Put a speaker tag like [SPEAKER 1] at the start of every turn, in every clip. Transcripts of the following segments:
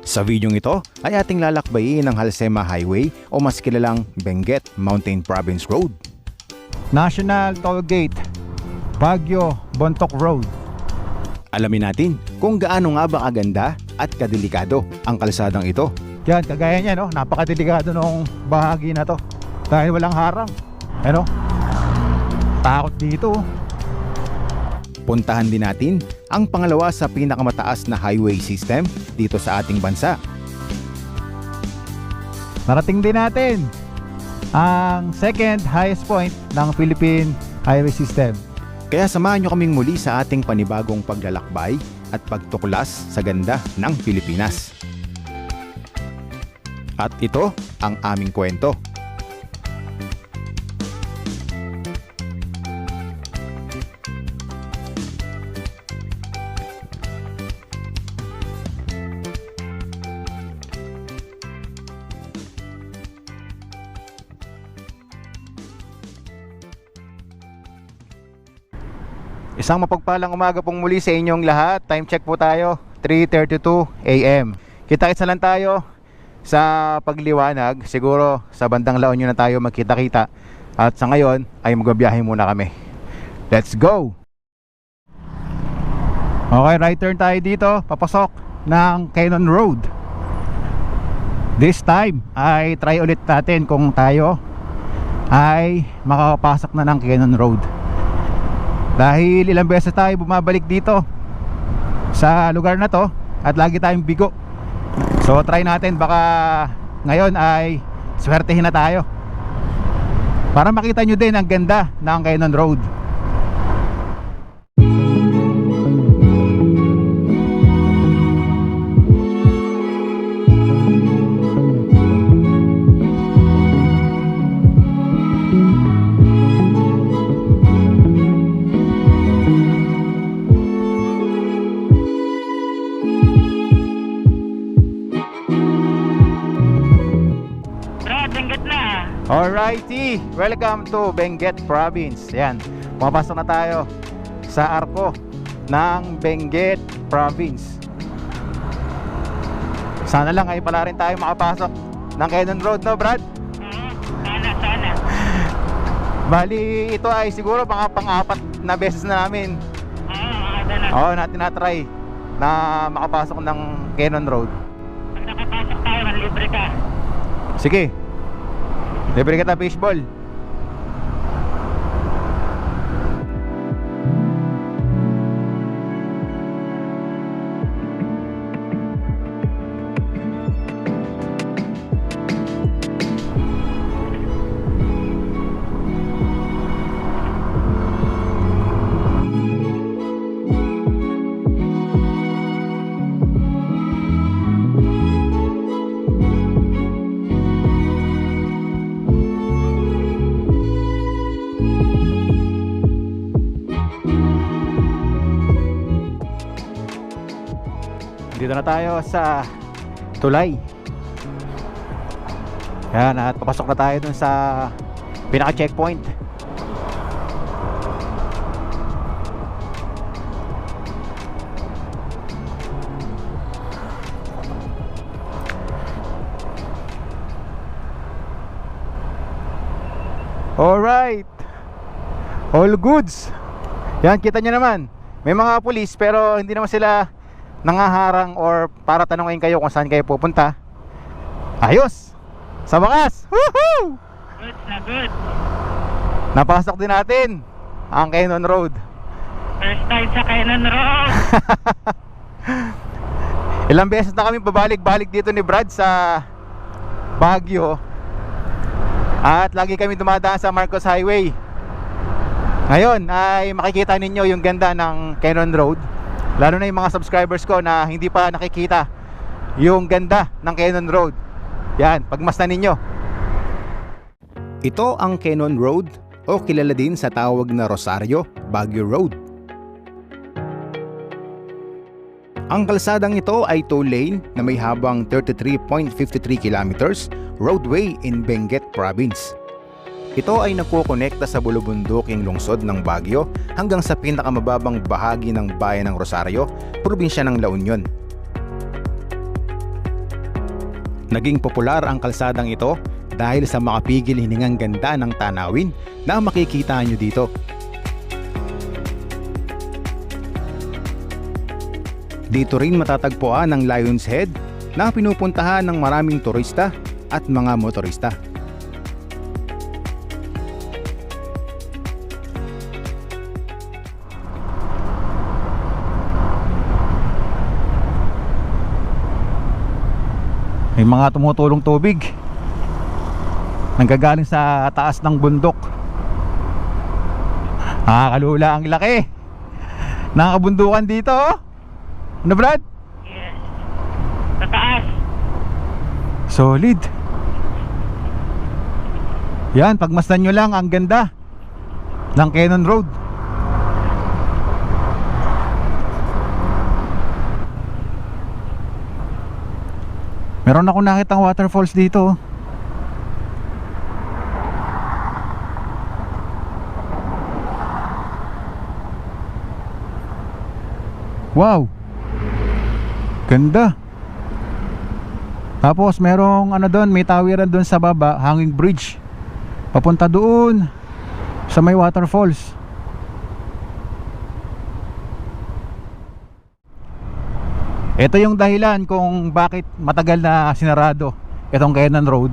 [SPEAKER 1] Sa videong ito ay ating lalakbayin ang Halsema Highway o mas kilalang Benguet Mountain Province Road.
[SPEAKER 2] National Toll Gate, Baguio, Bontoc Road.
[SPEAKER 1] Alamin natin kung gaano nga ba kaganda at kadelikado ang kalsadang ito.
[SPEAKER 2] Yan, kagaya niya, no? Napakadelikado nung bahagi na to dahil walang harang. Ano? Takot dito.
[SPEAKER 1] Puntahan din natin ang pangalawa sa pinakamataas na highway system dito sa ating bansa.
[SPEAKER 2] Narating din natin ang second highest point ng Philippine Highway System.
[SPEAKER 1] Kaya samahan nyo kaming muli sa ating panibagong paglalakbay at pagtuklas sa ganda ng Pilipinas. At ito ang aming kwento.
[SPEAKER 2] Isang mapagpalang umaga pong muli sa inyong lahat. Time check po tayo, 3:32 AM. Kita-kits na lang tayo sa pagliwanag. Siguro sa bandang La Union na tayo magkita-kita. At sa ngayon ay magbabiyahe muna kami. Let's go! Okay, right turn tayo dito. Papasok ng Cannon Road. This time ay try ulit natin kung tayo ay makakapasok na ng Cannon Road. Dahil ilang beses tayo bumabalik dito sa lugar na to at lagi tayong bigo. So try natin, baka ngayon ay swertehin na tayo para makita nyo din ang ganda ng Cannon Road. Alrighty, welcome to Benguet Province. Yan, pumapasok na tayo sa arko ng Benguet Province. Sana lang ay pala rin tayo makapasok ng Cannon Road, no Brad?
[SPEAKER 3] Sana.
[SPEAKER 2] Bali, ito ay siguro mga pang-apat na beses na namin. Oo, natin na-try na makapasok ng Cannon Road.
[SPEAKER 3] Pag nakapasok tayo, libre ka.
[SPEAKER 2] Sige, libre kita fishball. Dito na tayo sa tulay. Yan, at papasok na tayo dun sa pinaka-checkpoint. Alright, all goods. Yan, kita nyo naman, may mga pulis pero hindi naman sila nangaharang or para tanungin kayo kung saan kayo pupunta. Ayos! Sa wakas! Woohoo!
[SPEAKER 3] Good na good.
[SPEAKER 2] Napasok din natin ang Cannon Road.
[SPEAKER 3] First time sa Cannon Road.
[SPEAKER 2] Ilang beses na kami babalik-balik dito ni Brad sa Baguio. At lagi kami dumadaan sa Marcos Highway. Ngayon ay makikita ninyo yung ganda ng Cannon Road. Lalo na yung mga subscribers ko na hindi pa nakikita yung ganda ng Cannon Road. Yan, pagmasdan ninyo.
[SPEAKER 1] Ito ang Cannon Road o kilala din sa tawag na Rosario, Baguio Road. Ang kalsadang ito ay 2-lane na may habang 33.53 kilometers roadway in Benguet Province. Ito ay nagkukonekta sa bulubunduking lungsod ng Baguio hanggang sa pinakamababang bahagi ng bayan ng Rosario, probinsya ng La Union. Naging popular ang kalsadang ito dahil sa makapigil hiningang ganda ng tanawin na makikita nyo dito. Dito rin matatagpuan ang Lion's Head na pinupuntahan ng maraming turista at mga motorista.
[SPEAKER 2] May mga tumutulong tubig nanggagaling sa taas ng bundok. Nakakalula ang laki ng kabundukan dito, oh. Ano, Brad?
[SPEAKER 3] Yes. Sa taas.
[SPEAKER 2] Solid. Yan, pagmasdan nyo lang ang ganda ng Cannon Road. Meron ako nakitang waterfalls dito, oh. Wow, ganda. Tapos merong ano doon, may tawiran doon sa baba, hanging bridge papunta doon sa may waterfalls. Ito yung dahilan kung bakit matagal na sinarado itong Cannon Road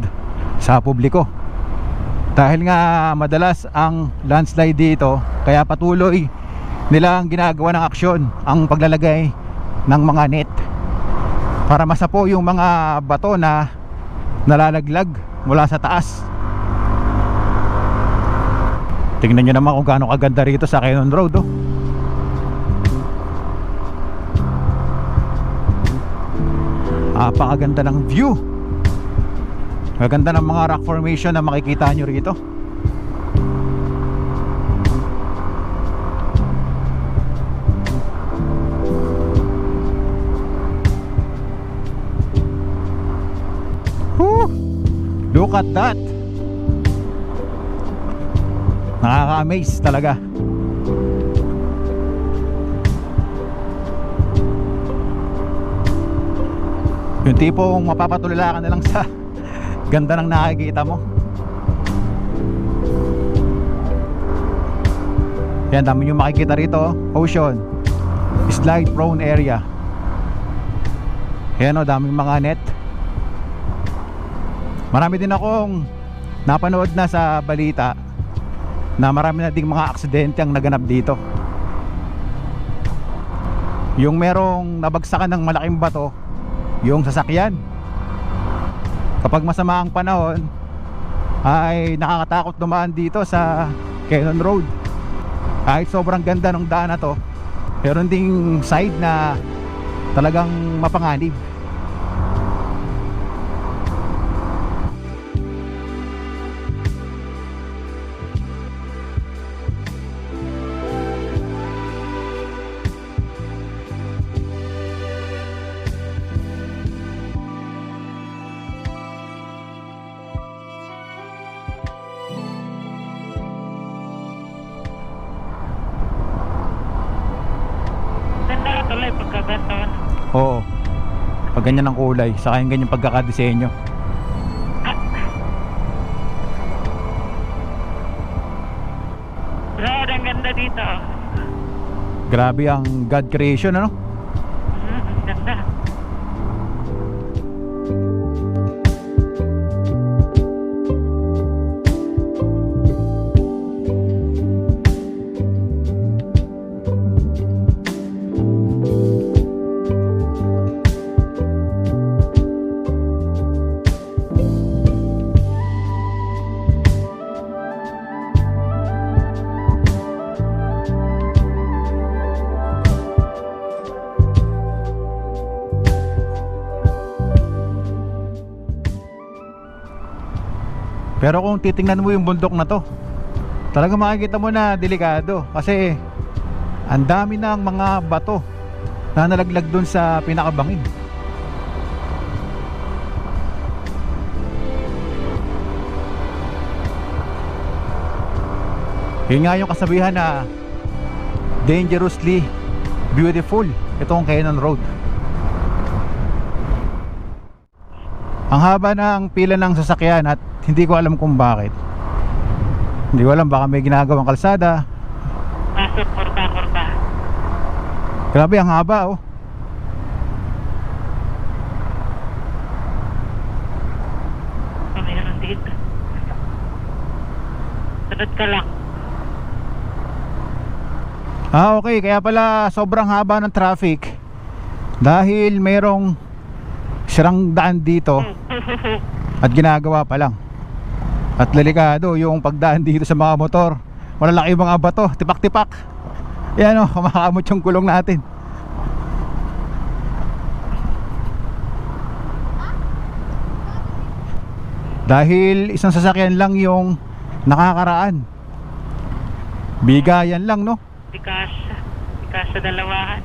[SPEAKER 2] sa publiko. Dahil nga madalas ang landslide dito, kaya patuloy nilang ginagawa ng aksyon ang paglalagay ng mga net para masapo yung mga bato na nalalaglag mula sa taas. Tingnan nyo naman kung gaano kaganda rito sa Cannon Road, oh. Napakaganda ng view. Maganda ng mga rock formation na makikita nyo rito. Look at that. Nakaka-amaze talaga. Yung tipong mapapatulala ka na lang sa ganda ng nakikita mo. Yan, dami nyo makikita rito. Ocean, slide prone area. Yan o, daming mga net. Marami din akong napanood na sa balita na marami na ding mga aksidente ang naganap dito. Yung merong nabagsakan ng malaking bato, yung sasakyan. Kapag masama ang panahon, ay nakakatakot dumaan dito sa Cannon Road. Kahit sobrang ganda ng daan na to, meron ding side na talagang mapanganib.
[SPEAKER 3] Tuloy pagkaganda.
[SPEAKER 2] Oo. Pag ganyan ang kulay, saka yung ganyan pagkakadesenyo.
[SPEAKER 3] Brad, ang ganda dito.
[SPEAKER 2] Grabe ang God creation, ano?
[SPEAKER 3] Ang ganda.
[SPEAKER 2] Pero kung titingnan mo yung bundok na to, talaga makikita mo na delikado. Kasi ang dami ng mga bato na nalaglag dun sa pinakabangin. Yun nga yung kasabihan na dangerously beautiful itong Cannon Road. Ang haba ng pila ng sasakyan at hindi ko alam kung bakit. Hindi ko alam, baka may ginagawang kalsada.
[SPEAKER 3] Pasok, kurba.
[SPEAKER 2] Grabe, ang haba oh.
[SPEAKER 3] Mayroon dito. Sunod ka lang.
[SPEAKER 2] Okay, kaya pala sobrang haba ng traffic dahil merong sirang daan dito at ginagawa pa lang. At delikado yung pagdaan dito sa mga motor. Malalaki mga bato, tipak-tipak. Yan o, kumakamot yung gulong natin. Dahil isang sasakyan lang yung nakakaraan. Bigayan lang, no?
[SPEAKER 3] Di kasha dalawahan.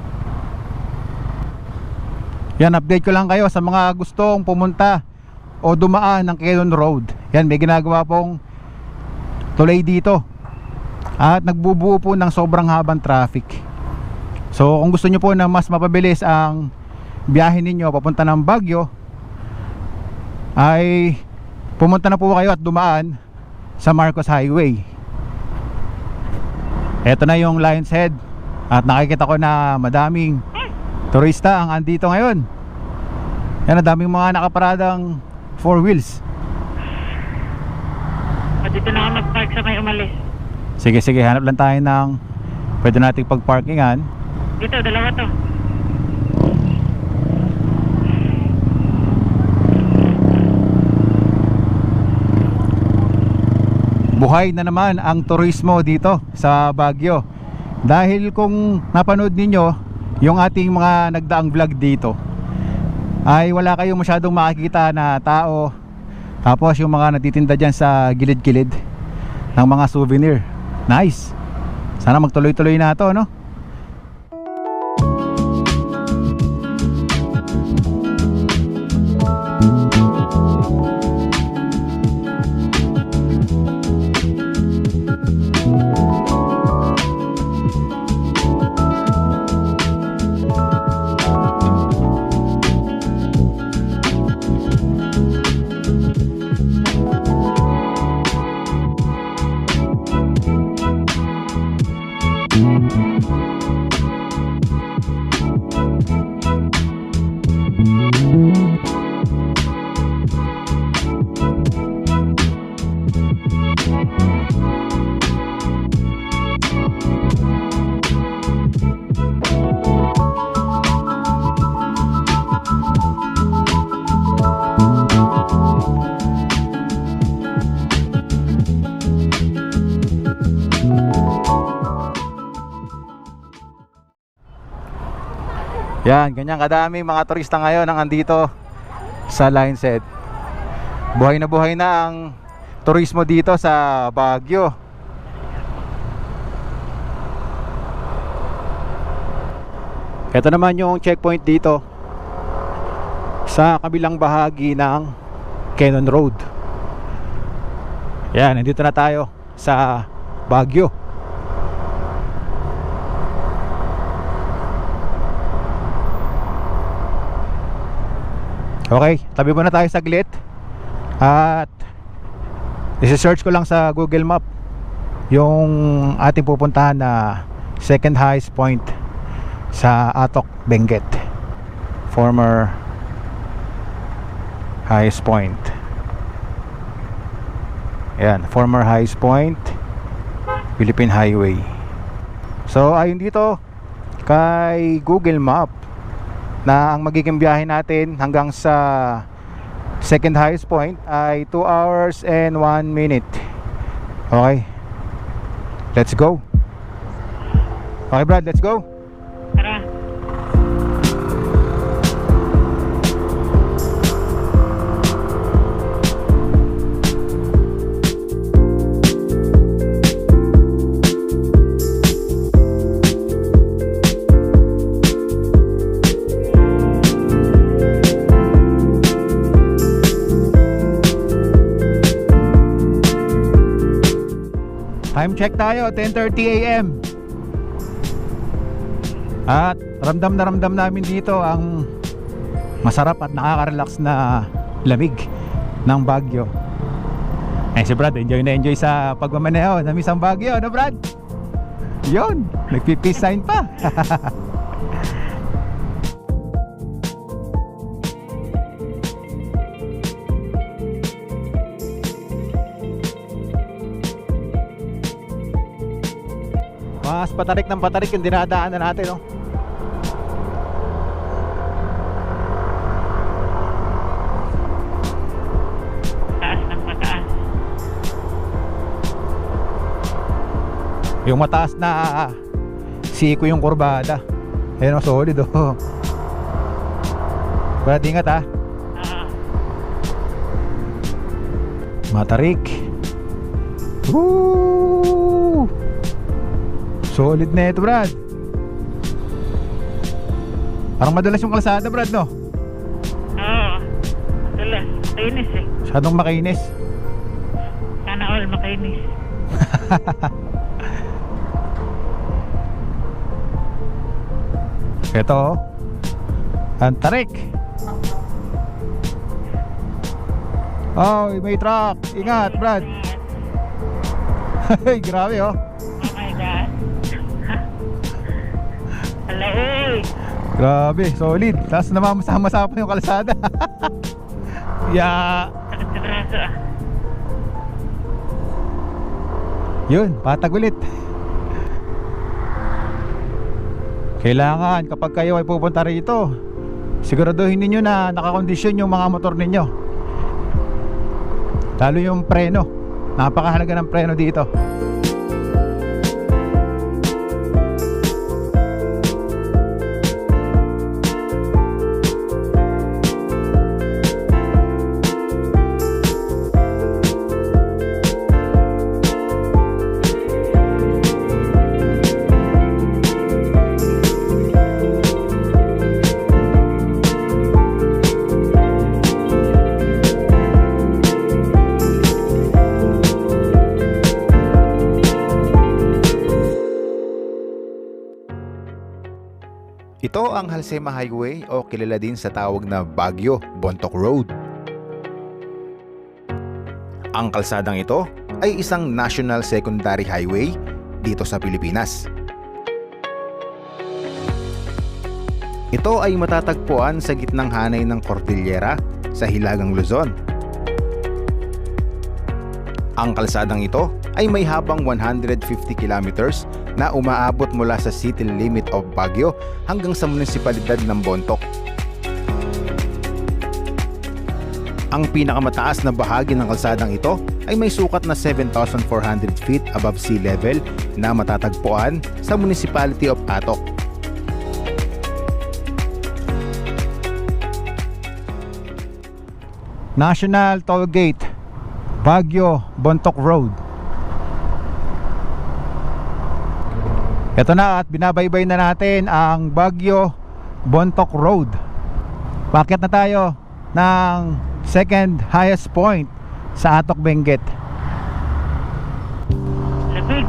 [SPEAKER 2] Yan, update ko lang kayo sa mga gustong pumunta o dumaan ng Quezon Road. Yan, may ginagawa pong tulay dito at nagbubuo po ng sobrang habang traffic. So kung gusto nyo po na mas mapabilis ang biyahe ninyo papunta ng Baguio, ay pumunta na po kayo at dumaan sa Marcos Highway. Ito na yung Lion's Head at nakikita ko na madaming turista ang andito ngayon. Yan, daming mga nakaparadang 4 wheels.
[SPEAKER 3] Dito na ako mag-park sa may umalis.
[SPEAKER 2] Sige, hanap lang tayo ng pwede nating pagparkingan.
[SPEAKER 3] Dito, dalawa to.
[SPEAKER 2] Buhay na naman ang turismo dito sa Baguio. Dahil kung napanood ninyo yung ating mga nagdaang vlog dito, ay wala kayong masyadong makikita na tao. Tapos yung mga natitinda dyan sa gilid-gilid ng mga souvenir. Nice. Sana magtuloy-tuloy na ito, no? Yan, ganyan kadami mga turista ngayon ang andito sa Lion's Head. Buhay na ang turismo dito sa Baguio. Ito naman yung checkpoint dito sa kabilang bahagi ng Quezon Road. Yan, nandito na tayo sa Baguio. Okay, tabi muna tayo saglit. At isi-search ko lang sa Google Map yung ating pupuntahan na second highest point sa Atok, Benguet. Former highest point. Ayan, former highest point, Philippine Highway. So ayun dito kay Google Map na ang magiging biyahe natin hanggang sa second highest point ay 2 hours and 1 minute. Okay, let's go. Okay Brad, let's go.
[SPEAKER 3] Tara.
[SPEAKER 2] Time check tayo, 10:30 AM. At ramdam na ramdam namin dito ang masarap at nakaka-relax na lamig ng Baguio. Eh si Brad, enjoy na enjoy sa pagmamaneho. Namiss ang Baguio, no Brad? Yun, nagpi-peace sign pa. Mas patarik ng patarik yung dinadaanan natin, no?
[SPEAKER 3] Taas ng mataas.
[SPEAKER 2] Yung mataas na siko yung kurbada. Ayun, solid, oh. Brad, ingat, ha?
[SPEAKER 3] Ah,
[SPEAKER 2] Matarik. Woo! Solid na ito, Brad. Parang madulas yung kalsada, Brad, no?
[SPEAKER 3] oo. Tulas. Makainis eh.
[SPEAKER 2] Masyadong makinis.
[SPEAKER 3] Sana all makainis.
[SPEAKER 2] Ito, ang tarik. Oh, may truck. Ingat, Brad. Ay, grabe, oh.
[SPEAKER 3] Oh my God. Hala, uy.
[SPEAKER 2] Grabe, solid. Tapos namamasa-masa pa yung kalsada. Yeah.
[SPEAKER 3] Sakit sa braso ah.
[SPEAKER 2] Yun, patag ulit. Kailangan kapag kayo ay pupunta rito, siguraduhin ninyo na nakakondisyon yung mga motor ninyo. Lalo yung preno. Napakahalaga ng preno dito.
[SPEAKER 1] Ito ang Halsema Highway o kilala din sa tawag na Baguio Bontoc Road. Ang kalsadang ito ay isang national secondary highway dito sa Pilipinas. Ito ay matatagpuan sa gitnang hanay ng Cordillera sa Hilagang Luzon. Ang kalsadang ito ay may habang 150 kilometers na umaabot mula sa city limit of Baguio hanggang sa munisipalidad ng Bontoc. Ang pinakamataas na bahagi ng kalsadang ito ay may sukat na 7,400 feet above sea level na matatagpuan sa Municipality of Atok.
[SPEAKER 2] National Toll Gate, Baguio Bontoc Road. Ito na at binabaybay na natin ang Baguio Bontoc Road. Paakyat na tayo ng second highest point sa Atok, Benguet.
[SPEAKER 3] Lamig.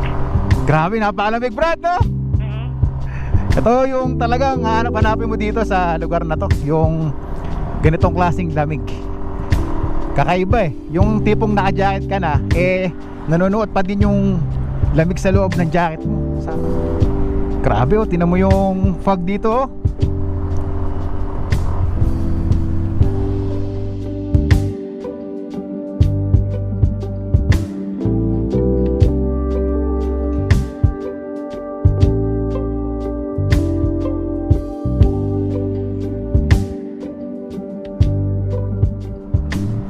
[SPEAKER 2] Grabe, napakalamig, Brad, no? Ito yung talagang hanap-hanapin mo dito sa lugar na to, yung ganitong klaseng lamig. Kakaiba eh, yung tipong naka-jacket ka na, nanonood pa din yung lamig sa loob ng jacket mo. Grabe, oh, tinan mo yung fog dito, oh.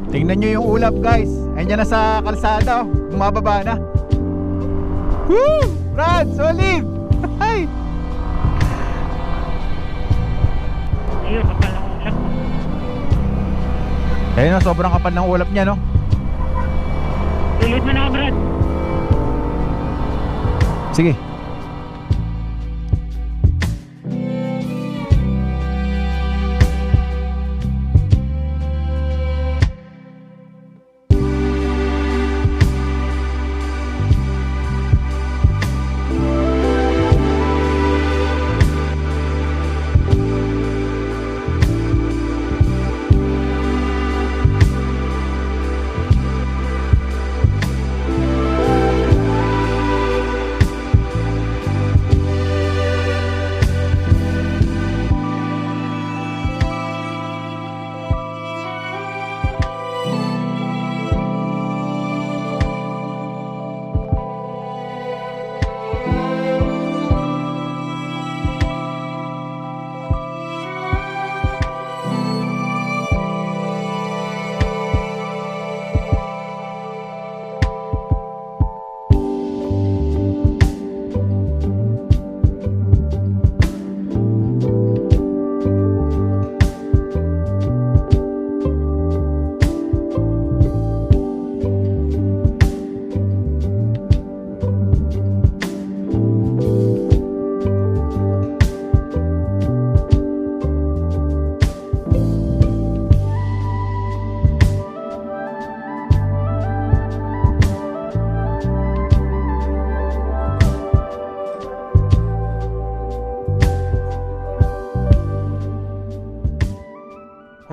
[SPEAKER 2] Tingnan nyo yung ulap, guys. Ayan na sa kalsada, oh. Bumababa na. Woo! Brad, solid! Ay!
[SPEAKER 3] Ayun, kapal ng ulap.
[SPEAKER 2] Ayun na, sobrang kapal ng ulap niya, no?
[SPEAKER 3] Ulit mo na, Brad.
[SPEAKER 2] Sige.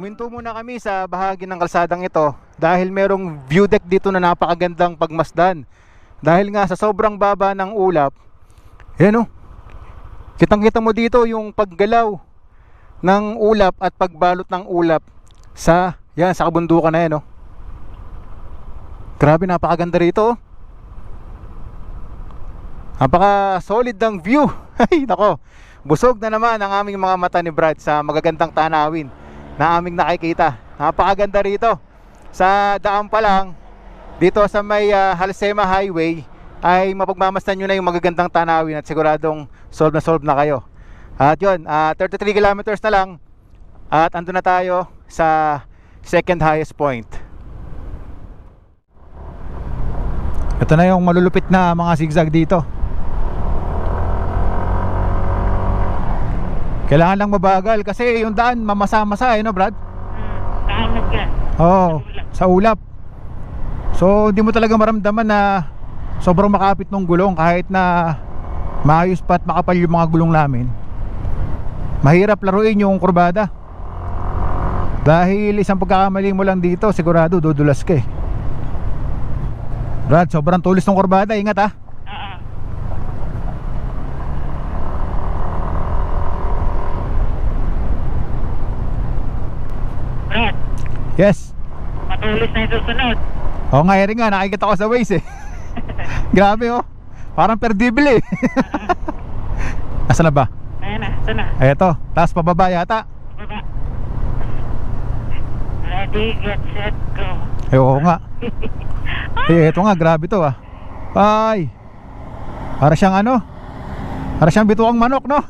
[SPEAKER 2] Huminto muna kami sa bahagi ng kalsadang ito dahil merong view deck dito na napakagandang pagmasdan. Dahil nga sa sobrang baba ng ulap, yan o, kitang-kita mo dito yung paggalaw ng ulap at pagbalot ng ulap sa kabundukan na yan o. Grabe, napakaganda rito. Napaka solid ng view. Ay nako, busog na naman ang aming mga mata ni Brad sa magagandang tanawin na aming nakikita. Napakaganda rito. Sa daan pa lang dito sa may Halsema Highway ay mapagmamasdan nyo na yung magagandang tanawin at siguradong solve na kayo. At yun, 33 kilometers na lang at andun na tayo sa second highest point. Ito na yung malulupit na mga zigzag dito. Kailangan lang mabagal kasi yung daan mamasa-masa no Brad?
[SPEAKER 3] Kaamog yan.
[SPEAKER 2] Oo, sa ulap. So hindi mo talaga maramdaman na sobrang makapit ng gulong kahit na maayos pa at makapal yung mga gulong namin. Mahirap laruin yung kurbada. Dahil isang pagkakamali mo lang dito, sigurado dudulas ka eh. Brad, sobrang tulis ng kurbada, ingat ha.
[SPEAKER 3] Brad,
[SPEAKER 2] Yes.
[SPEAKER 3] matulis na yung susunod.
[SPEAKER 2] Oo nga, rin nga, nakikita ko sa Waze eh. Grabe oh, parang perdible eh. Nasaan na ba?
[SPEAKER 3] Ayan na, ito na.
[SPEAKER 2] Eto, taas pababa yata.
[SPEAKER 3] Baba. Ready, get, set, go.
[SPEAKER 2] Oo nga. Eto nga, grabe to ah. Ay, para siyang ano, para siyang bituang manok no.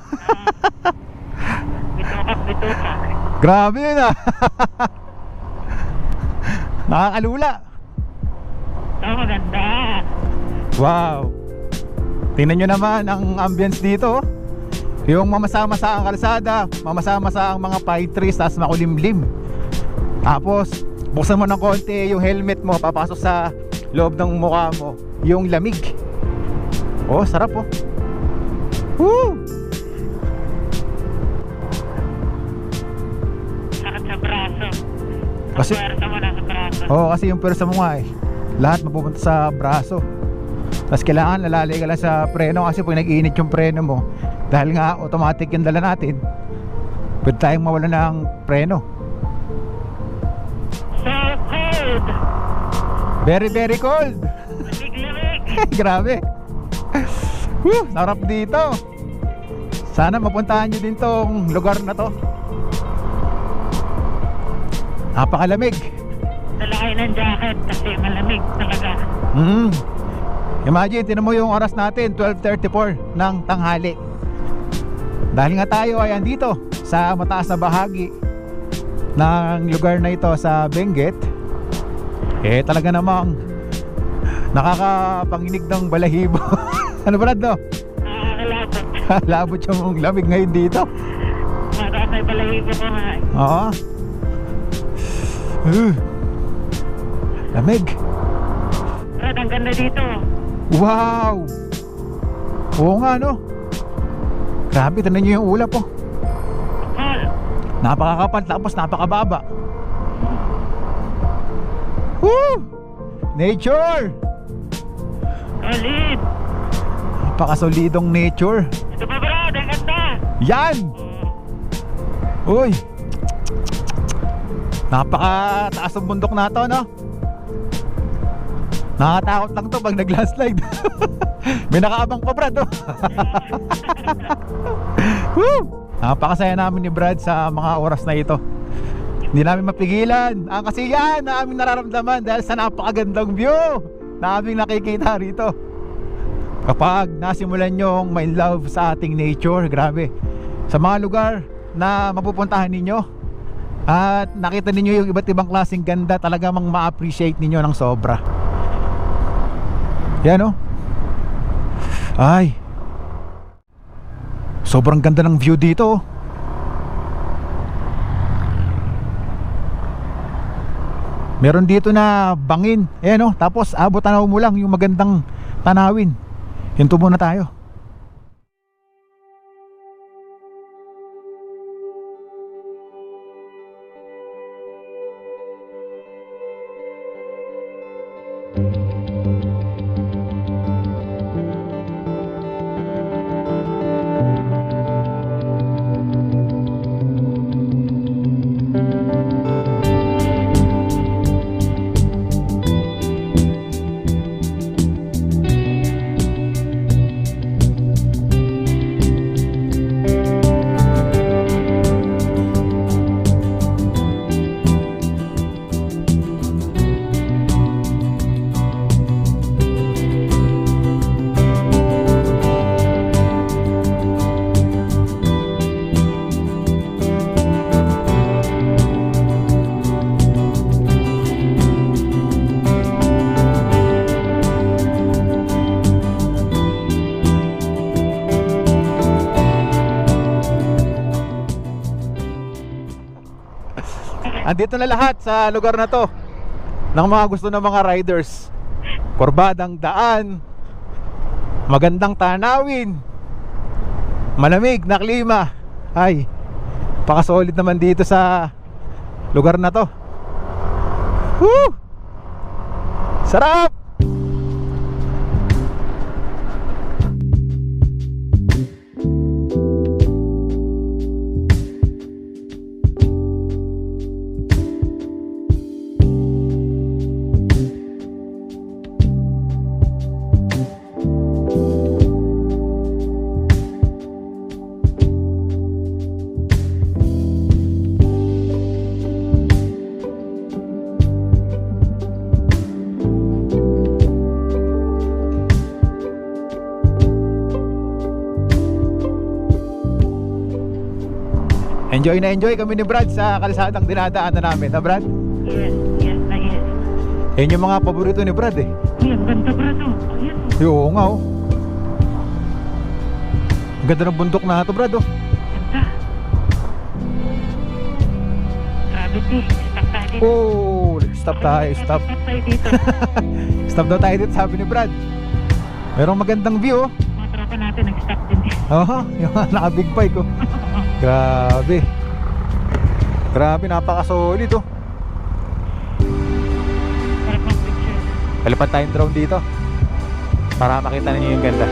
[SPEAKER 3] Bitukak.
[SPEAKER 2] Grabe yun ah. Nakakalula.
[SPEAKER 3] Ito, maganda.
[SPEAKER 2] Wow. Tingnan nyo naman ang ambience dito. Yung mamasa-masa ang kalsada, mamasa-masa ang mga pine trees, tapos makulimlim. Tapos buksan mo ng konti yung helmet mo, papasok sa loob ng mukha mo yung lamig. Oh, sarap oh. Woo!
[SPEAKER 3] Sakit sa braso.
[SPEAKER 2] Kasi-
[SPEAKER 3] Pwersa mo na sa braso.
[SPEAKER 2] Oo, kasi yung pwersa mo nga eh, lahat mapupunta sa braso. Tapos kailangan lalali ka lang sa preno kasi pag nag-iinit yung preno mo, dahil nga automatic yung dala natin, pwede tayong mawala ng preno.
[SPEAKER 3] So cold.
[SPEAKER 2] Very very cold.
[SPEAKER 3] Lamig-lamig.
[SPEAKER 2] Grabe. Woo, sarap dito. Sana mapuntahan nyo din tong lugar na to. Napakalamig.
[SPEAKER 3] Dala kayo ng jacket kasi malamig talaga.
[SPEAKER 2] Imagine, tinan mo yung oras natin, 12:34 ng tanghali. Dahil nga tayo ay andito sa mataas na bahagi ng lugar na ito sa Benguet, eh talaga namang nakakapanginig ng balahibo. Ano ba no?
[SPEAKER 3] Nakakalabot.
[SPEAKER 2] Labot yung lamig ngayon dito.
[SPEAKER 3] Mataas na yung balahibo ko nga.
[SPEAKER 2] Oo. Lamig.
[SPEAKER 3] Brad, ang ganda dito.
[SPEAKER 2] Wow. Oo nga no. Grabe, tignan nyo yung ulap oh.
[SPEAKER 3] Kapal.
[SPEAKER 2] Napakakapal tapos napakababa. Woo! Nature!
[SPEAKER 3] Solid.
[SPEAKER 2] Napakasolidong nature.
[SPEAKER 3] Ito pa Brad, ang ganda.
[SPEAKER 2] Yan! Uy! Napakataas ng bundok na to no? Nakatakot lang to pag nag-landslide. May nakaabang pa Brad oh. Woo! Napakasaya namin ni Brad sa mga oras na ito. Hindi namin mapigilan ang kasiyahan na aming nararamdaman dahil sa napakagandang view na aming nakikita rito. Kapag nasimulan nyong may love sa ating nature, grabe. Sa mga lugar na mapupuntahan ninyo at nakita ninyo yung iba't ibang klaseng ganda, talaga mang ma-appreciate ninyo ng sobra. Yan oh. Ay, sobrang ganda ng view dito oh. Meron dito na bangin. Ayan oh, tapos abot tanaw mo lang yung magandang tanawin. Hinto muna tayo. Andito na lahat sa lugar na to ng mga gusto ng mga riders. Kurbadang daan, magandang tanawin, malamig na klima. Ay, pakasolid naman dito sa lugar na to. Woo! Sarap! Enjoy na enjoy kami ni Brad sa kalsadang dinadaanan namin, ha Brad?
[SPEAKER 3] Yes, yes na yes.
[SPEAKER 2] Yan yung mga paborito ni Brad eh.
[SPEAKER 3] Uy, ang ganda bro to. Ayan oh.
[SPEAKER 2] Oo nga oh. Ang ganda ng bundok na ito Brad oh.
[SPEAKER 3] Ganda. Gravity. Stop tayo dito.
[SPEAKER 2] Oh, stop tayo, stop.
[SPEAKER 3] Stop tayo dito.
[SPEAKER 2] Stop daw tayo dito sabi ni Brad. Merong magandang view oh.
[SPEAKER 3] Mga tropa natin nag-stop din eh.
[SPEAKER 2] Oo, yung naka big bike oh. Grabe. Grabe, napaka-solid oh.
[SPEAKER 3] Sarap ng picture.
[SPEAKER 2] Palipad tayong drone dito para makita ninyo yung ganda.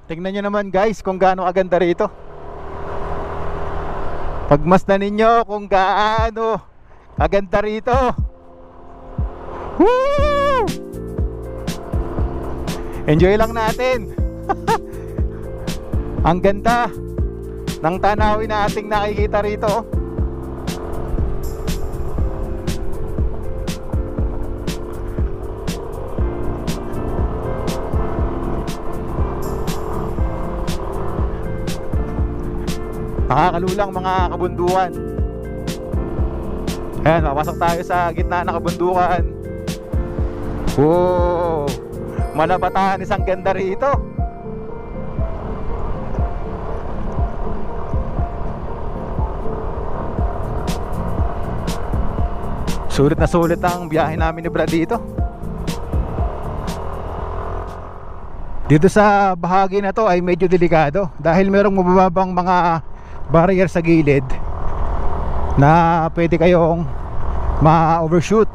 [SPEAKER 2] Tingnan nyo naman guys kung gaano kaganda rito. Pagmasdan ninyo kung gaano kaganda rito. Woo! Enjoy lang natin. Ang ganda ng tanawin na ating nakikita rito. Nakakalulang mga kabundukan. Ayan, papasok tayo sa gitna ng kabundukan. Wow, Malabatahan, isang ganda rito. Sulit na sulit ang biyahe namin ni Brad dito. Dito sa bahagi na to ay medyo delikado dahil merong mabababang mga barrier sa gilid na pwede kayong ma-overshoot.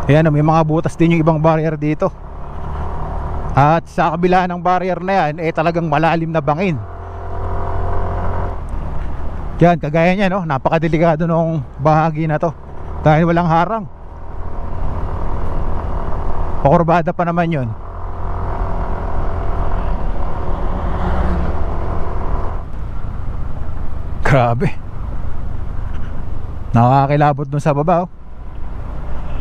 [SPEAKER 2] Ayan, may mga butas din yung ibang barrier dito. At sa kabila ng barrier na yan talagang malalim na bangin. Yan, kagaya niya, no? Napakadelikado nung bahagi na to dahil walang harang. Pakurbada pa naman yun. Grabe. Nakakakilabot dun sa baba, oh.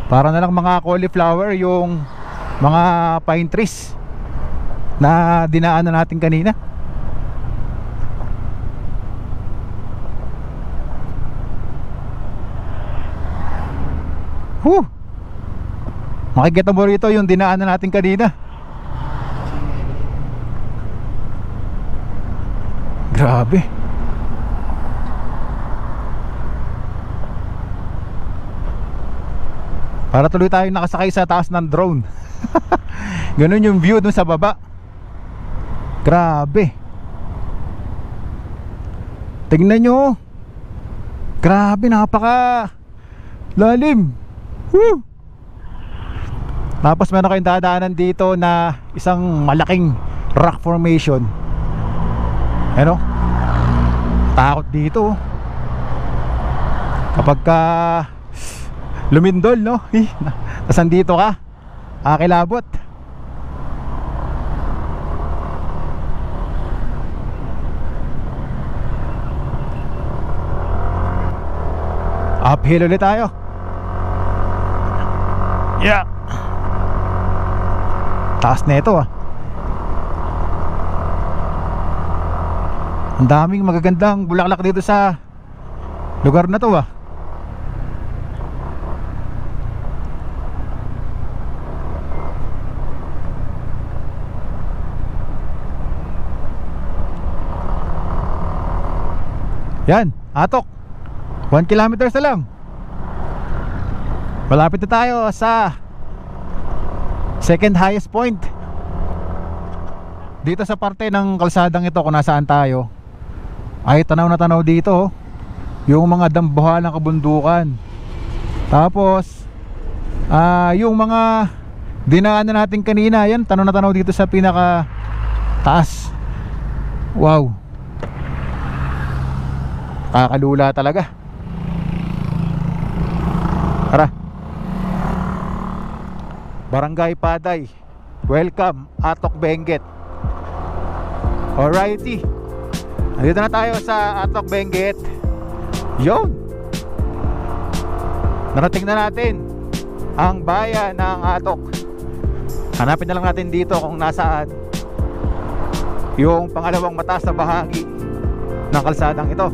[SPEAKER 2] Para na lang mga cauliflower yung mga pine trees na dinaanan natin kanina. Whew! Makikita mo rito yung dinaanan natin kanina. Grabe. Para tuloy tayong nakasakay sa taas ng drone. Ganun yung view dun sa baba. Grabe. Tingnan nyo. Grabe, napaka lalim. Woo! Tapos meron kayong dadaanan dito na isang malaking rock formation. Ano? Takot dito. Kapag ka lumindol, no? Tas andito ka, kakilabot. Uphill ulit tayo. Yeah. Taas na ito ah. Ang daming magagandang bulaklak dito sa lugar na to ah. Yan, Atok. 1 kilometers na lang. Malapit na tayo sa second highest point. Dito sa parte ng kalsadang ito, kung nasaan tayo, ay tanaw na tanaw dito yung mga dambuhalang kabundukan. Tapos yung mga dinaanan natin kanina, yan, tanaw na tanaw dito sa pinaka taas. Wow, kakalula talaga. Tara. Barangay Paday. Welcome, Atok Benguet. Alrighty. Nandito na tayo sa Atok Benguet. Yun. Narating na natin ang bayan ng Atok. Hanapin na lang natin dito kung nasaan yung pangalawang mataas na bahagi ng kalsadang ito.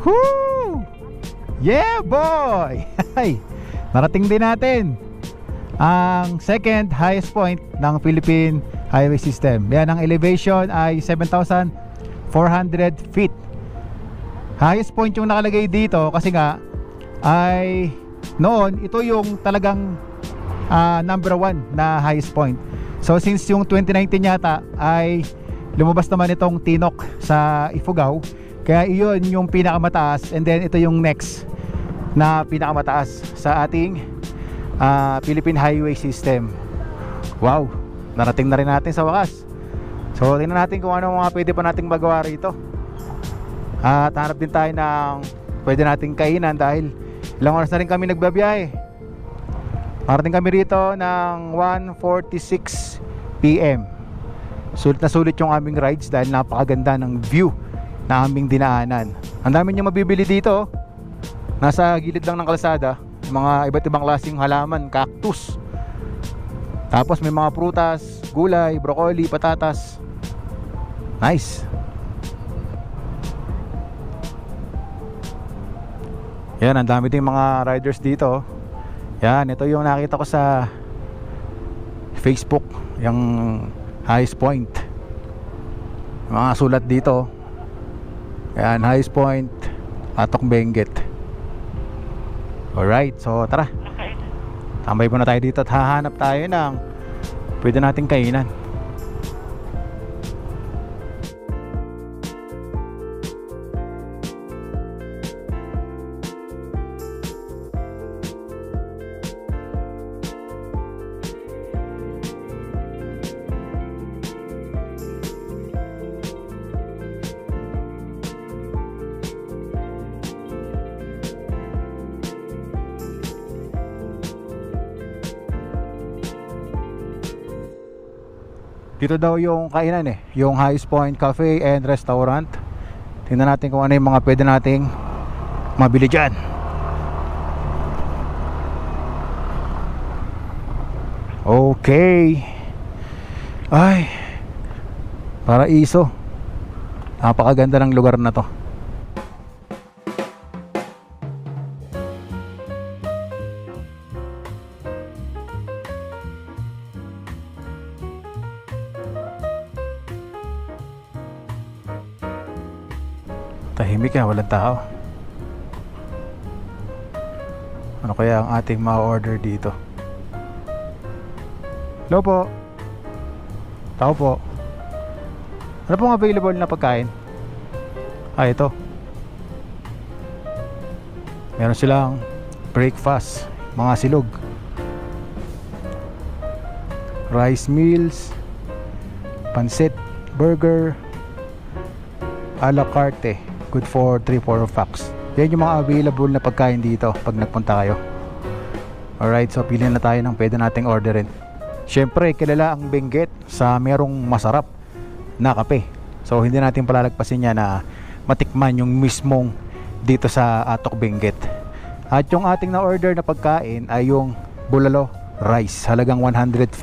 [SPEAKER 2] Woo! Yeah boy! Narating din natin ang second highest point ng Philippine Highway System. Yan, ang elevation ay 7,400 feet. Highest point yung nakalagay dito kasi nga ay noon ito yung talagang number 1 na highest point. So since yung 2019 yata ay lumabas naman itong Tinok sa Ifugao, kaya iyon yung pinakamataas, and then ito yung next na pinakamataas sa ating Philippine Highway System. Wow, narating na rin natin sa wakas. So tingnan natin kung ano mga pwede pa nating magawa rito. At hanap din tayo ng pwede nating kainan dahil ilang oras na rin kami nagbabiyahe. Parating kami rito ng 1:46 PM. Sulit na sulit yung aming rides dahil napakaganda ng view na aming dinaanan. Ang dami nyo mabibili dito. Nasa gilid lang ng kalsada, mga iba't ibang klaseng halaman, cactus. Tapos may mga prutas, gulay, broccoli, patatas. Nice. Yan, ang dami ding mga riders dito. Yan, ito yung nakita ko sa Facebook, yung highest point. Mga sulat dito. Yan, highest point, Atok Benguet. Alright, so tara. Tambay muna tayo dito at hahanap tayo ng pwede nating kainan. Dito daw yung kainan eh, yung Highest Point Cafe and Restaurant. Tingnan natin kung ano yung mga pwede nating mabili dyan. Okay. Ay, paraiso. Napakaganda ng lugar na to. Tahimik walang tao. Ano kaya ang ating ma-order dito? Hello po. Tao po. Ano pong available na pagkain? Ito. Meron silang breakfast, mga silog, rice meals, pansit, burger, a la carte. Good for 3-4 packs. Yan yung mga available na pagkain dito pag nagpunta kayo. Alright, so pili na tayo ng pwede nating orderin. Syempre, kilala ang Benguet sa merong masarap na kape. So hindi natin palalagpasin niya na matikman yung mismong dito sa Atok Benguet. At yung ating na-order na pagkain ay yung bulalo rice, halagang 150.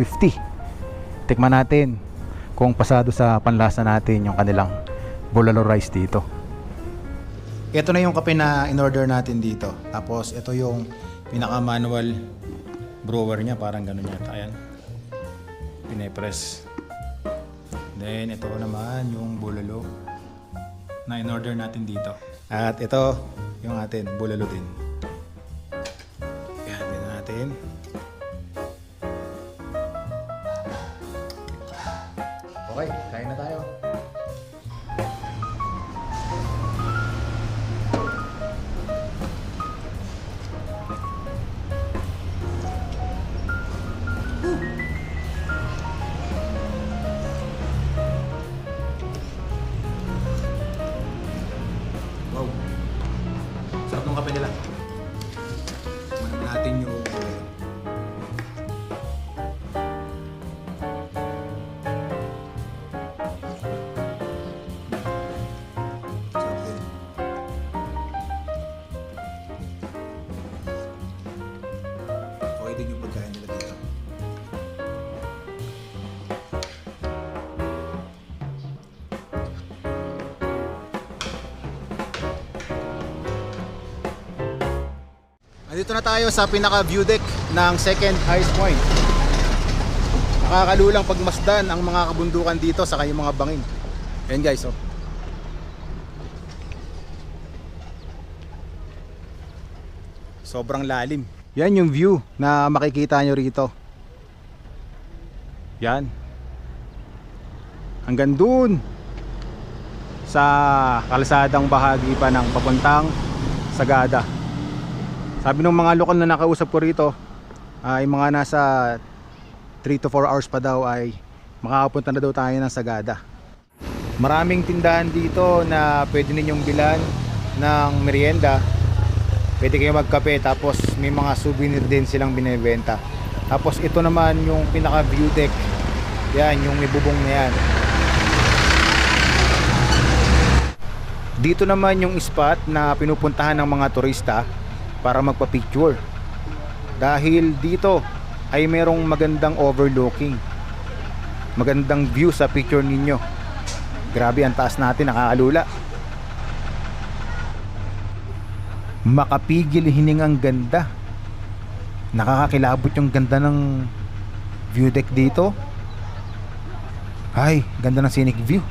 [SPEAKER 2] Tikman natin kung pasado sa panlasa natin yung kanilang bulalo rice dito. Ito na yung kape na in-order natin dito. Tapos ito yung pinaka-manual brewer niya, parang ganun yata. Ayan. Pine-press. Then ito naman yung bulalo na in-order natin dito. At ito yung atin, bulalo din. Ayan, din natin. Okay, kain na tayo. Wow. Sarap ng kape nila. Tignan natin yung sarap din. Okay din yung pagkain nila dito. Nandito na tayo sa pinaka view deck ng second highest point. Nakakalulang pagmasdan ang mga kabundukan dito sa kayong mga bangin. Ayan guys, oh. Sobrang lalim. Yan yung view na makikita nyo rito. Yan. Hanggang dun sa kalsadang bahagi pa ng papuntang Sagada. Sabi ng mga lokal na nakausap ko rito, ay mga nasa 3 to 4 hours pa daw ay makakapunta na daw tayo ng Sagada. Maraming tindahan dito na pwede ninyong bilan ng merienda. Pwede kayo magkape, tapos may mga souvenir din silang binebenta. Tapos ito naman yung pinaka view deck. Yan, yung may bubong na yan. Dito naman yung spot na pinupuntahan ng mga turista para magpa-picture. Dahil dito ay merong magandang overlooking. Magandang view sa picture ninyo. Grabe, ang taas natin, nakakalula. Makapigil hiningang ganda. Nakakakilabot yung ganda ng view deck dito. Ay, ganda ng scenic view.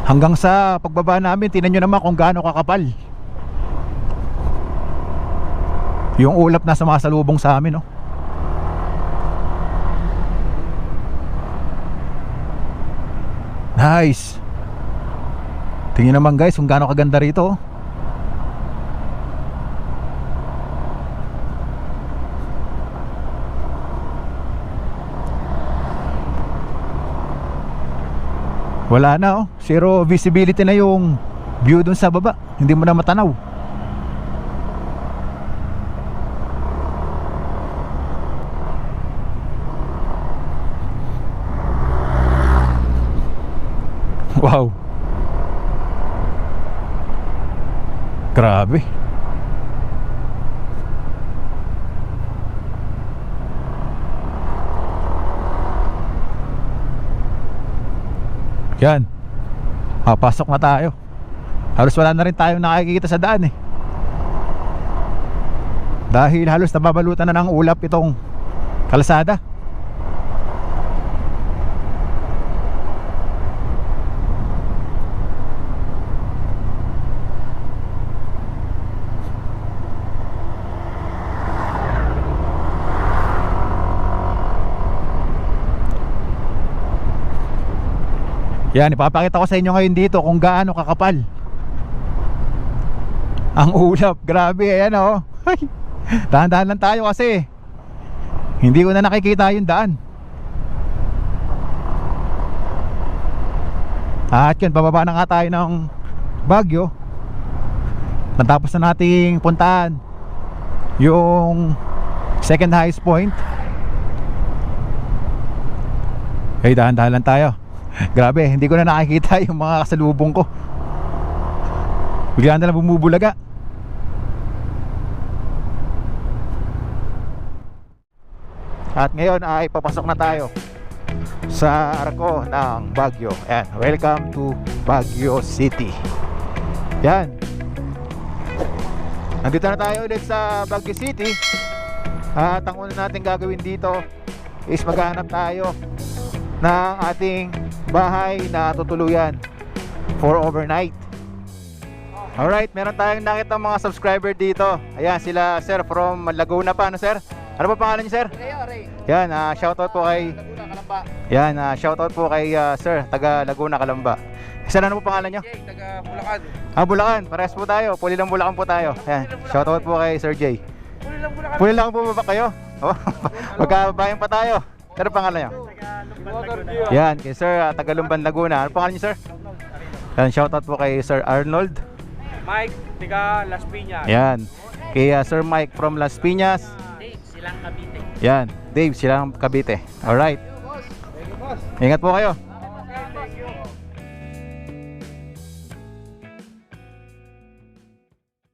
[SPEAKER 2] Hanggang sa pagbaba namin, tingnan nyo naman kung gaano kakapal yung ulap na sumasalubong sa amin, no? Nice. Tingnan naman guys kung gaano kaganda rito, oh. Wala na, oh. Zero visibility na yung view dun sa baba. Hindi mo na matanaw. Wow. Grabe. Yan. Papasok na tayo. Halos wala na rin tayong nakikita sa daan, eh. Dahil halos nababalutan na ng ulap itong kalsada. Yan, ipapakita ko sa inyo ngayon dito kung gaano kakapal ang ulap. Grabe, ayan, oh. Dahan-dahan lang tayo kasi hindi ko na nakikita yung daan. At yun, bababa na nga tayo ng Baguio. Natapos na nating puntahan yung second highest point. Okay, dahan-dahan lang tayo. Grabe, hindi ko na nakikita yung mga kasalubong ko. Bigla na lang bumubulaga. At ngayon ay papasok na tayo sa arko ng Baguio. Ayan, welcome to Baguio City. Yan. Nandito na tayo ulit sa Baguio City. At ang una natin gagawin dito is maghahanap tayo ng ating bahay na tutuluyan for overnight. Alright, meron tayong nakita mga subscriber dito. Ayan, sila sir from Laguna pa, ano sir? Ano ba pangalan niyo sir?
[SPEAKER 4] Ray.
[SPEAKER 2] Yan, shoutout po kay
[SPEAKER 4] Laguna, Kalamba.
[SPEAKER 2] yan, shoutout po kay sir, taga Laguna, Calamba. Sir, ano po pangalan niyo?
[SPEAKER 4] Jay, taga Bulacan.
[SPEAKER 2] Bulacan, parehas po tayo. Puli lang Bulacan po tayo. Ayan, shoutout po kay Sir Jay.
[SPEAKER 4] Puli lang Bulacan.
[SPEAKER 2] Puli lang po ba kayo? Oh, magkabayan pa tayo. Ano pangalan niyo? Yan, kay Sir Tagalumban, Laguna. Ano pangalan niyo, sir? Yan, shoutout po kay Sir Arnold.
[SPEAKER 4] Mike, taga Las Piñas.
[SPEAKER 2] Yan, kay Sir Mike from Las Piñas.
[SPEAKER 4] Dave, silang Cavite.
[SPEAKER 2] Yan, Dave, silang Cavite. Alright. Ingat po kayo.